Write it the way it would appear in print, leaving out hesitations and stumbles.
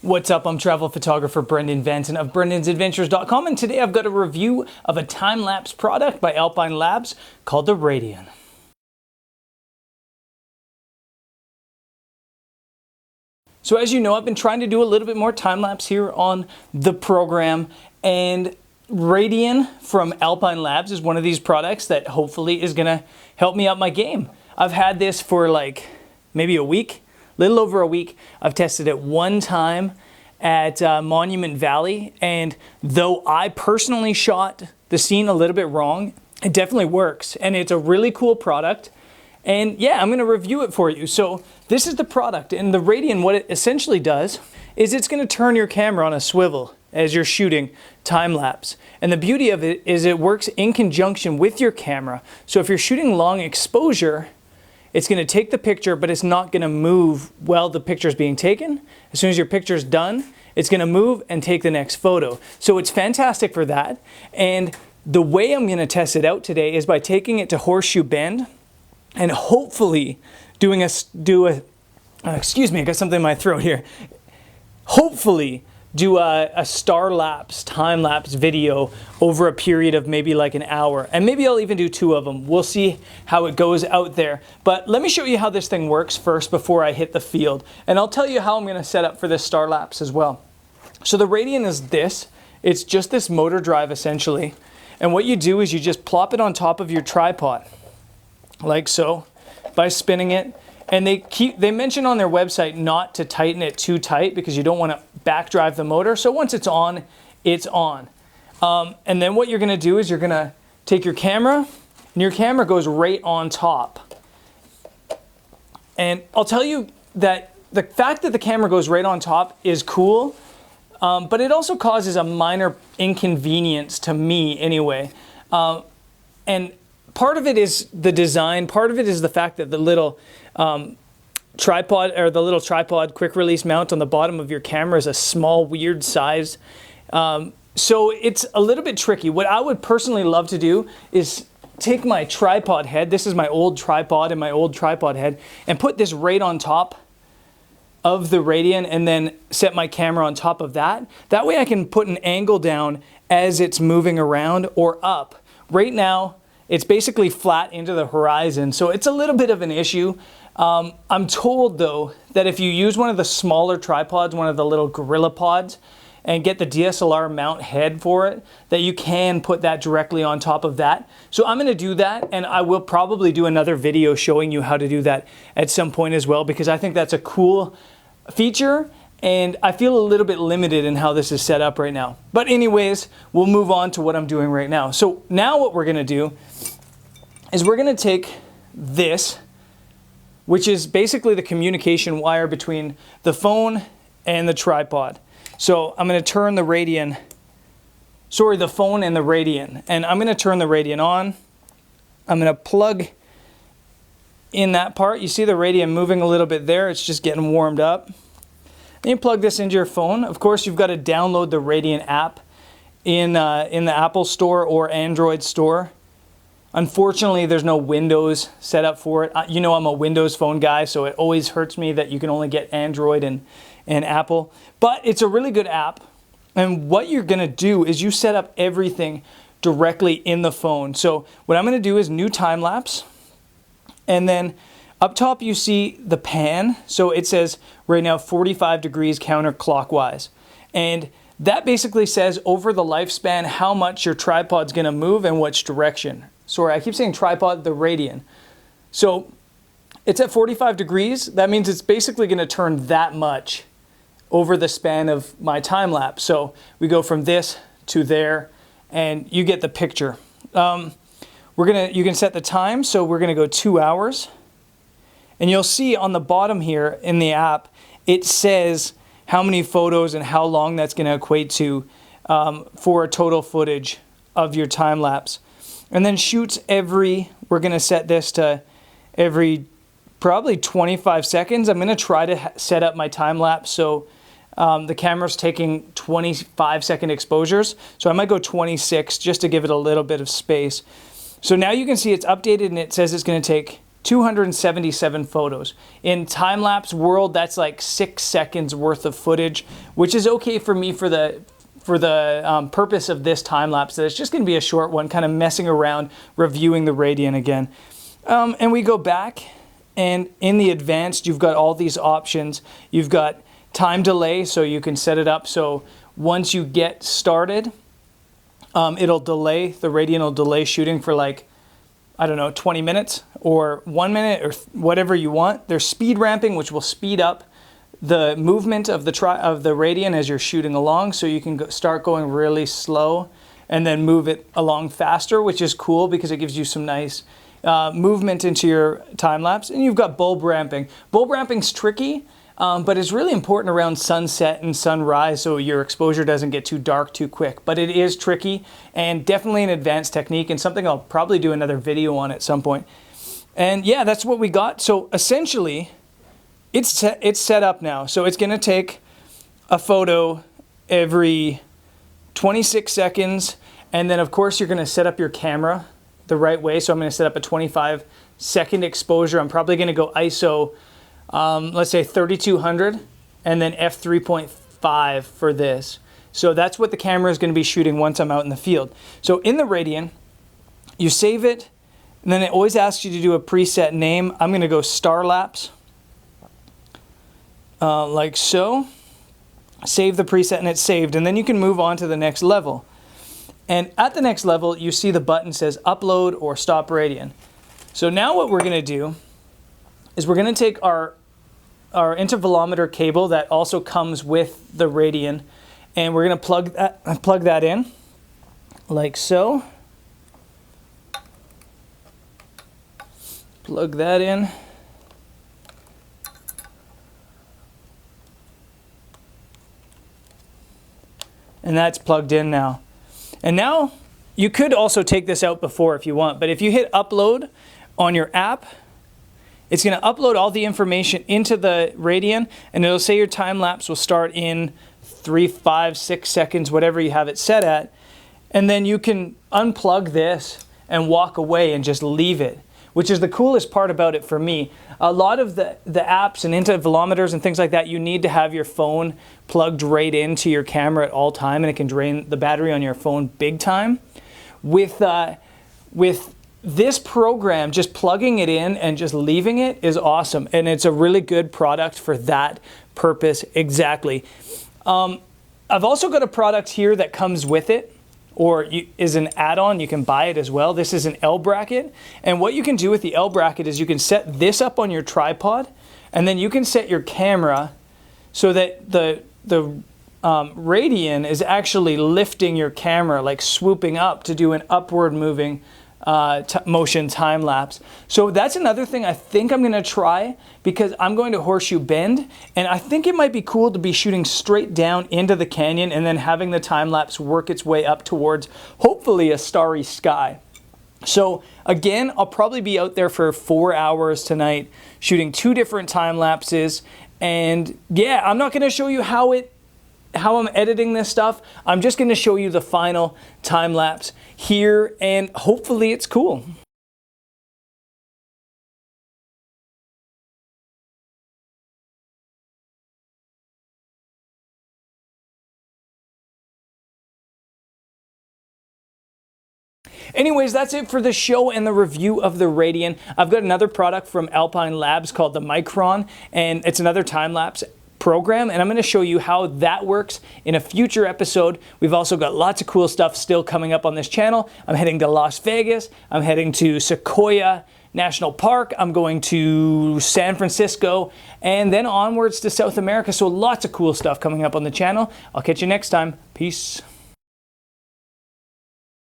What's up? I'm travel photographer Brendan Vanton of brendansadventures.com, and today I've got a review of a time-lapse product by Alpine Labs called the Radian. So as you know, I've been trying to do a little bit more time-lapse here on the program, and Radian from Alpine Labs is one of these products that hopefully is gonna help me up my game. I've had this for like maybe a week. Little over a week. I've tested it one time at Monument Valley, and though I personally shot the scene a little bit wrong, it definitely works, and it's a really cool product. And yeah, I'm going to review it for you. So this is the product, and the Radian, what it essentially does is it's going to turn your camera on a swivel as you're shooting time lapse. And the beauty of it is it works in conjunction with your camera. So if you're shooting long exposure, it's going to take the picture, but it's not going to move while the picture is being taken. As soon as your picture's done, it's going to move and take the next photo. So it's fantastic for that. And the way I'm going to test it out today is by taking it to Horseshoe Bend and hopefully excuse me, I got something in my throat here. Hopefully do a Starlapse time-lapse video over a period of maybe like an hour, and maybe I'll even do 2 of them. We'll see how it goes out there, but let me show you how this thing works first before I hit the field, and I'll tell you how I'm going to set up for this Starlapse as well. So the Radian is this. It's just this motor drive essentially, and what you do is you just plop it on top of your tripod like so by spinning it. And they mention on their website not to tighten it too tight because you don't want to backdrive the motor. So once it's on, it's on. And then what you're going to do is you're going to take your camera, and your camera goes right on top. And I'll tell you that the fact that the camera goes right on top is cool, but it also causes a minor inconvenience to me anyway. And part of it is the design, part of it is the fact that the little tripod quick release mount on the bottom of your camera is a small, weird size. So it's a little bit tricky. What I would personally love to do is take my tripod head, this is my old tripod and my old tripod head, and put this right on top of the Radian and then set my camera on top of that. That way I can put an angle down as it's moving around or up. Right now, it's basically flat into the horizon, so it's a little bit of an issue. I'm told, though, that if you use one of the smaller tripods, one of the little Gorilla Pods, and get the DSLR mount head for it, that you can put that directly on top of that. So I'm going to do that, and I will probably do another video showing you how to do that at some point as well, because I think that's a cool feature, and I feel a little bit limited in how this is set up right now. But anyways, we'll move on to what I'm doing right now. So now what we're going to do is we're going to take this, which is basically the communication wire between the phone and the tripod. So I'm going to turn the Radian, the phone and the Radian, and I'm going to turn the Radian on. I'm going to plug in that part. You see the Radian moving a little bit there. It's just getting warmed up. Then you plug this into your phone. Of course, you've got to download the Radian app in the Apple Store or Android Store. Unfortunately, there's no Windows set up for it. You know I'm a Windows phone guy, so it always hurts me that you can only get Android and Apple. But it's a really good app. And what you're going to do is you set up everything directly in the phone. So what I'm going to do is new time-lapse. And then up top you see the pan. So it says right now 45 degrees counterclockwise. And that basically says over the lifespan how much your tripod's going to move and which direction. Sorry, I keep saying tripod, the Radian. So it's at 45 degrees. That means it's basically going to turn that much over the span of my time lapse. So we go from this to there, and you get the picture. You can set the time, so we're going to go 2 hours. And you'll see on the bottom here in the app, it says how many photos and how long that's going to equate to for a total footage of your time lapse. And then shoots we're going to set this to every probably 25 seconds. I'm going to try to set up my time lapse so the camera's taking 25-second exposures. So I might go 26 just to give it a little bit of space. So now you can see it's updated, and it says it's going to take 277 photos. In time-lapse world, that's like 6 seconds worth of footage, which is okay for me for the purpose of this time-lapse. That it's just going to be a short one, kind of messing around, reviewing the Radian again. And we go back, and in the advanced, you've got all these options. You've got time delay, so you can set it up so once you get started, it'll delay, the Radian will delay shooting for like, I don't know, 20 minutes or 1 minute or whatever you want. There's speed ramping, which will speed up the movement of the Radian as you're shooting along, so you can start going really slow and then move it along faster, which is cool because it gives you some nice movement into your time lapse. And you've got bulb ramping. Bulb ramping's tricky, but it's really important around sunset and sunrise so your exposure doesn't get too dark too quick. But it is tricky and definitely an advanced technique and something I'll probably do another video on at some point. And yeah, that's what we got. So essentially, it's set up now. So it's going to take a photo every 26 seconds. And then, of course, you're going to set up your camera the right way. So I'm going to set up a 25-second exposure. I'm probably going to go ISO, let's say 3200, and then f3.5 for this. So that's what the camera is going to be shooting once I'm out in the field. So in the Radian, you save it, and then it always asks you to do a preset name. I'm going to go Starlapse. Like so. Save the preset and it's saved, and then you can move on to the next level. And at the next level, you see the button says upload or stop Radian. So now what we're going to do is we're going to take our intervalometer cable that also comes with the Radian, and we're going to plug that in like so. Plug that in. And that's plugged in now. And now you could also take this out before if you want, but if you hit upload on your app, it's going to upload all the information into the Radian, and it'll say your time lapse will start in 3, 5, 6 seconds, whatever you have it set at. And then you can unplug this and walk away and just leave it, which is the coolest part about it for me. A lot of the apps and intervalometers and things like that, you need to have your phone plugged right into your camera at all time, and it can drain the battery on your phone big time. With this program, just plugging it in and just leaving it is awesome, and it's a really good product for that purpose exactly. I've also got a product here that comes with it, or is an add-on. You can buy it as well. This is an L bracket, and what you can do with the L bracket is you can set this up on your tripod, and then you can set your camera so that the Radian is actually lifting your camera, like swooping up to do an upward moving motion time lapse. So that's another thing I think I'm going to try, because I'm going to Horseshoe Bend, and I think it might be cool to be shooting straight down into the canyon and then having the time lapse work its way up towards hopefully a starry sky. So again, I'll probably be out there for 4 hours tonight shooting 2 different time lapses, and yeah, I'm not going to show you how I'm editing this stuff. I'm just going to show you the final time lapse here, and hopefully it's cool. Anyways, that's it for the show and the review of the Radian. I've got another product from Alpine Labs called the Micron, and it's another time-lapse program, and I'm going to show you how that works in a future episode. We've also got lots of cool stuff still coming up on this channel. I'm heading to Las Vegas. I'm heading to Sequoia National Park. I'm going to San Francisco, and then onwards to South America. So lots of cool stuff coming up on the channel. I'll catch you next time. Peace.